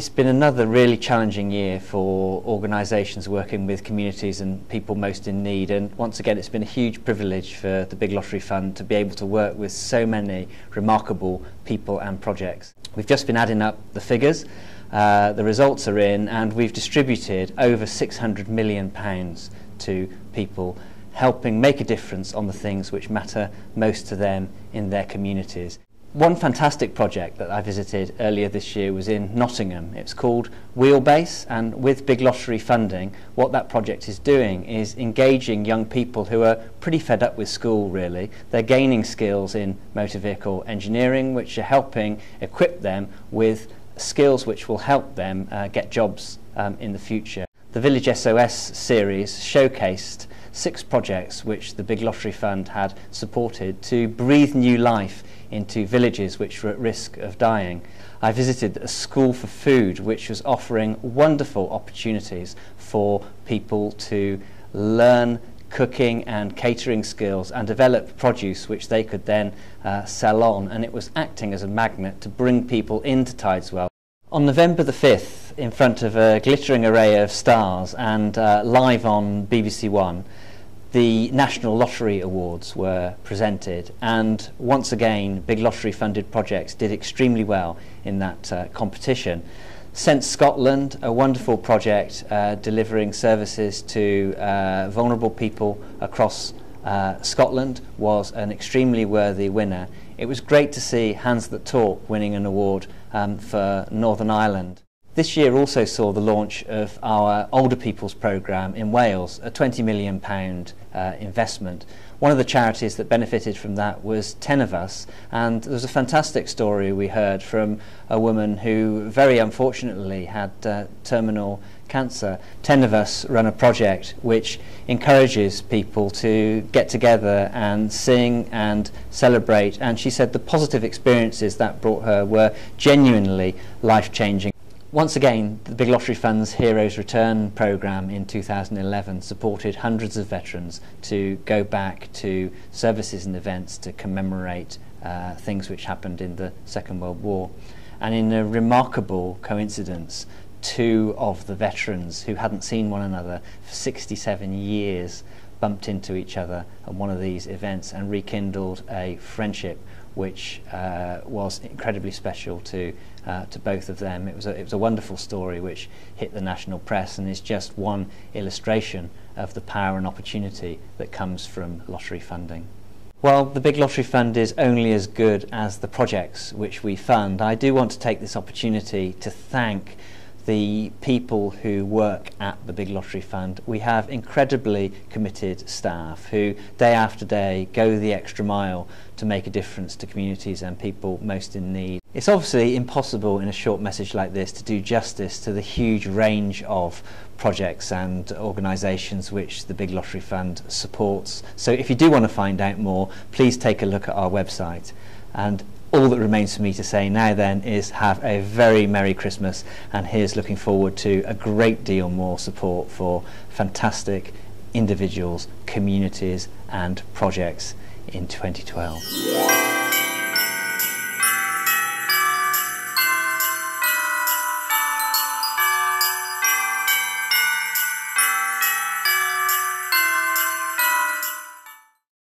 It's been another really challenging year for organisations working with communities and people most in need, and once again it's been a huge privilege for the Big Lottery Fund to be able to work with so many remarkable people and projects. We've just been adding up the figures, the results are in, and we've distributed over £600 million to people, helping make a difference on the things which matter most to them in their communities. One fantastic project that I visited earlier this year was in Nottingham. It's called Wheelbase, and with Big Lottery funding, what that project is doing is engaging young people who are pretty fed up with school, really. They're gaining skills in motor vehicle engineering, which are helping equip them with skills which will help them get jobs in the future. The Village SOS series showcased 6 projects which the Big Lottery Fund had supported to breathe new life into villages which were at risk of dying. I visited a school for food which was offering wonderful opportunities for people to learn cooking and catering skills and develop produce which they could then sell on, and it was acting as a magnet to bring people into Tideswell. On November the 5th, in front of a glittering array of stars and live on BBC One, the National Lottery Awards were presented, and once again Big Lottery funded projects did extremely well in that competition. Sense Scotland, a wonderful project delivering services to vulnerable people across Scotland, was an extremely worthy winner. It was great to see Hands That Talk winning an award for Northern Ireland. This year also saw the launch of our Older People's Programme in Wales, a £20 million investment. One of the charities that benefited from that was 10 of Us, and there was a fantastic story we heard from a woman who very unfortunately had terminal cancer. 10 of Us run a project which encourages people to get together and sing and celebrate, and she said the positive experiences that brought her were genuinely life-changing. Once again, the Big Lottery Fund's Heroes Return programme in 2011 supported hundreds of veterans to go back to services and events to commemorate things which happened in the Second World War. And in a remarkable coincidence, 2 of the veterans who hadn't seen one another for 67 years bumped into each other at one of these events and rekindled a friendship which was incredibly special to both of them. It was a wonderful story which hit the national press, and is just one illustration of the power and opportunity that comes from lottery funding. While the Big Lottery Fund is only as good as the projects which we fund, I do want to take this opportunity to thank the people who work at the Big Lottery Fund. We have incredibly committed staff who day after day go the extra mile to make a difference to communities and people most in need. It's obviously impossible in a short message like this to do justice to the huge range of projects and organisations which the Big Lottery Fund supports. So if you do want to find out more, please take a look at our website. And all that remains for me to say now then is have a very Merry Christmas, and here's looking forward to a great deal more support for fantastic individuals, communities and projects in 2012.